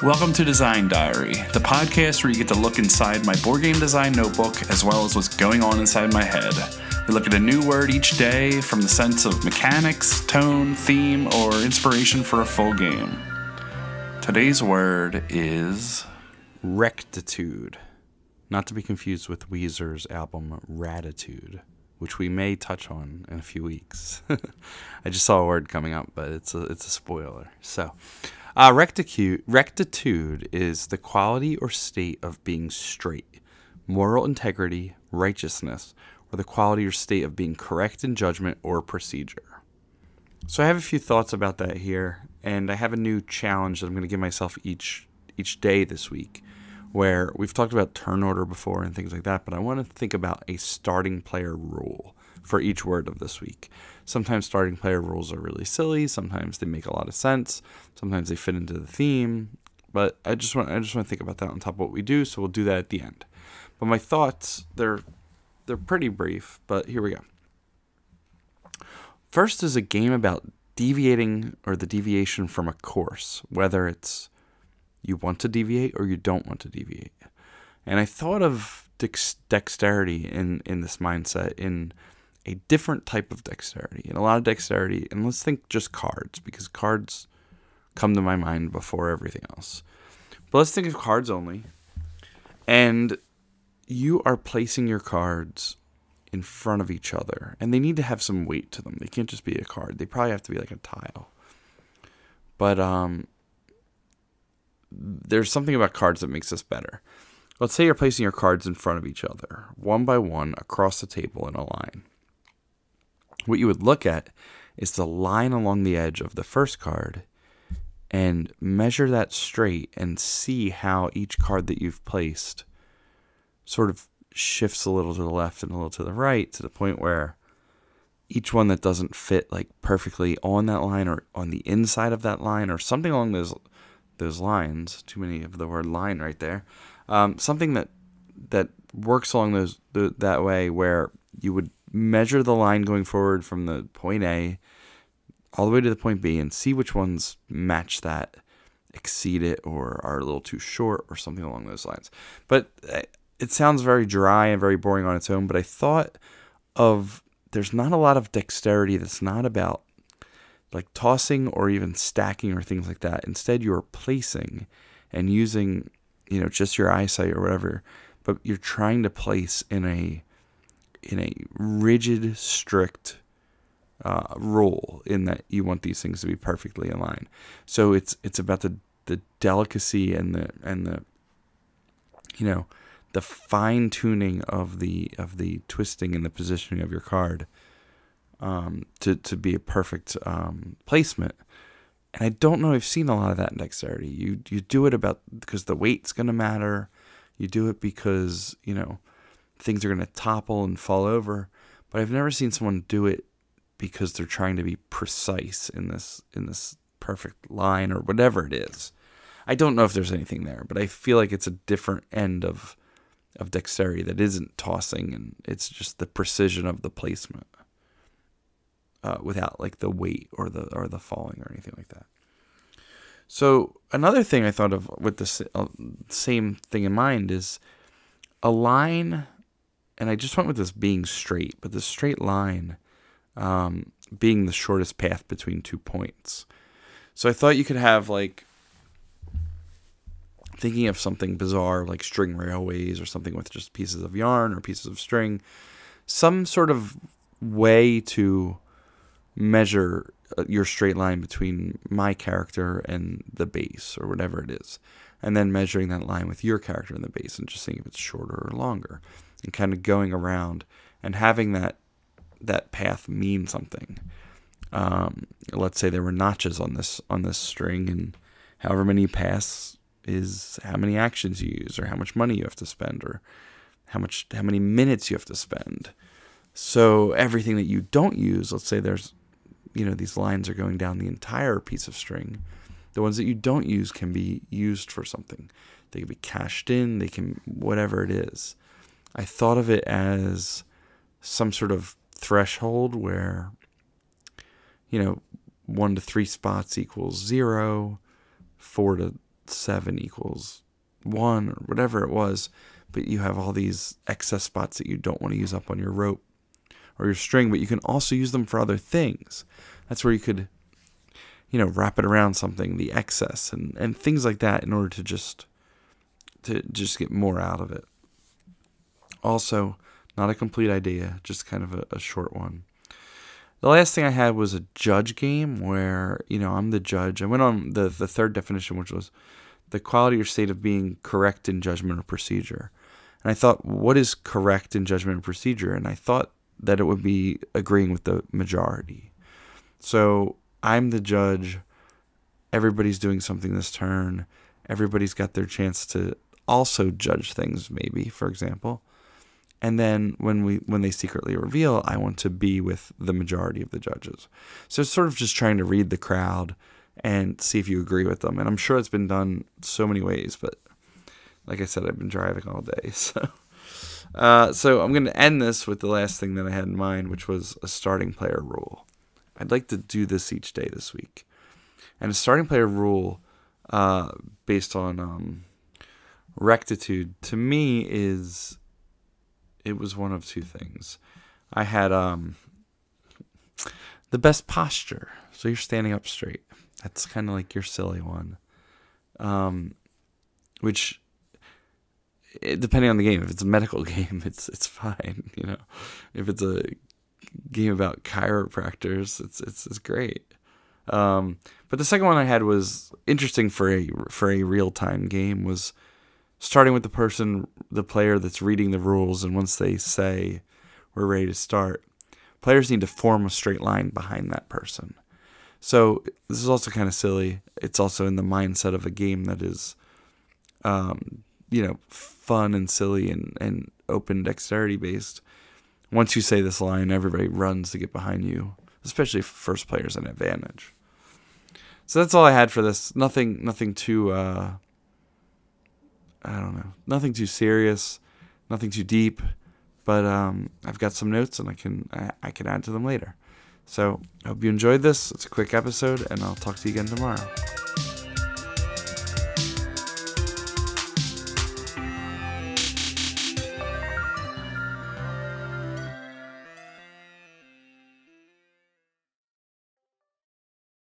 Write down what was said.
Welcome to Design Diary, the podcast where you get to look inside my board game design notebook as well as what's going on inside my head. We look at a new word each day from the sense of mechanics, tone, theme, or inspiration for a full game. Today's word is Rectitude. Not to be confused with Weezer's album Rectitude, which we may touch on in a few weeks. I just saw a word coming up, but it's a spoiler. So, rectitude is the quality or state of being straight, moral integrity, righteousness, or the quality or state of being correct in judgment or procedure. So I have a few thoughts about that here, and I have a new challenge that I'm going to give myself each day this week, where we've talked about turn order before and things like that, but I want to think about a starting player rule for each word of this week. Sometimes starting player rules are really silly. Sometimes they make a lot of sense. Sometimes they fit into the theme. But I just want to think about that on top of what we do. So we'll do that at the end. But my thoughts, they're pretty brief. But here we go. First is a game about deviating or the deviation from a course, whether it's you want to deviate or you don't want to deviate. And I thought of dexterity in this mindset in a different type of dexterity. And a lot of dexterity, and let's think just cards, because cards come to my mind before everything else. But let's think of cards only. And you are placing your cards in front of each other. And they need to have some weight to them. They can't just be a card. They probably have to be like a tile. But there's something about cards that makes this better. Let's say you're placing your cards in front of each other, one by one, across the table in a line. What you would look at is the line along the edge of the first card and measure that straight and see how each card that you've placed sort of shifts a little to the left and a little to the right, to the point where each one that doesn't fit like perfectly on that line or on the inside of that line or something along those lines, too many of the word line right there, something that works along that way, where you would measure the line going forward from the point A all the way to the point B and see which ones match that, exceed it, or are a little too short or something along those lines. But it sounds very dry and very boring on its own, but I thought of there's not a lot of dexterity that's not about like tossing or even stacking or things like that. Instead, you're placing and using, just your eyesight or whatever, but you're trying to place in a rigid, strict rule in that you want these things to be perfectly in line. So it's about the delicacy and the the fine tuning of the twisting and the positioning of your card to be a perfect placement. And I don't know, I've seen a lot of that in dexterity. You do it because the weight's going to matter. You do it because, things are going to topple and fall over. But I've never seen someone do it because they're trying to be precise in this perfect line or whatever it is. I don't know if there's anything there, but I feel like it's a different end of dexterity that isn't tossing, and it's just the precision of the placement. Without like the weight or the falling or anything like that. So another thing I thought of with the same thing in mind is a line, and I just went with this being straight, but the straight line being the shortest path between 2 points. So I thought you could have, like, thinking of something bizarre like string railways or something with just pieces of yarn or pieces of string, some sort of way to measure your straight line between my character and the base or whatever it is, and then measuring that line with your character and the base and just seeing if it's shorter or longer, and kind of going around and having that path mean something. Let's say there were notches on this string, and however many paths is how many actions you use, or how much money you have to spend, or how many minutes you have to spend. So everything that you don't use, let's say there's these lines are going down the entire piece of string. The ones that you don't use can be used for something. They can be cashed in, they can, whatever it is. I thought of it as some sort of threshold where, 1 to 3 spots equals 0, 4 to 7 equals 1 or whatever it was, but you have all these excess spots that you don't want to use up on your rope or your string, but you can also use them for other things. That's where you could, wrap it around something, the excess and things like that, in order to just get more out of it. Also, not a complete idea, just kind of a short one. The last thing I had was a judge game where, I'm the judge. I went on the third definition, which was the quality or state of being correct in judgment or procedure. And I thought, what is correct in judgment or procedure? And I thought that it would be agreeing with the majority. So I'm the judge. Everybody's doing something this turn. Everybody's got their chance to also judge things, maybe, for example. And then when they secretly reveal, I want to be with the majority of the judges. So it's sort of just trying to read the crowd and see if you agree with them. And I'm sure it's been done so many ways, but like I said, I've been driving all day. So I'm going to end this with the last thing that I had in mind, which was a starting player rule. I'd like to do this each day this week. And a starting player rule based on Rectitude, to me, it was one of two things. I had the best posture. So you're standing up straight. That's kind of like your silly one. Which, depending on the game, if it's a medical game, it's fine. If it's a game about chiropractors, it's great. But the second one I had was interesting for a real-time game, was starting with the player that's reading the rules, and once they say we're ready to start, players need to form a straight line behind that person. So this is also kind of silly. It's also in the mindset of a game that is, fun and silly and open dexterity based. Once you say this line, everybody runs to get behind you, especially if first player's an advantage. So that's all I had for this. Nothing too, nothing too serious, nothing too deep, but I've got some notes and I can add to them later. So I hope you enjoyed this. It's a quick episode, and I'll talk to you again tomorrow.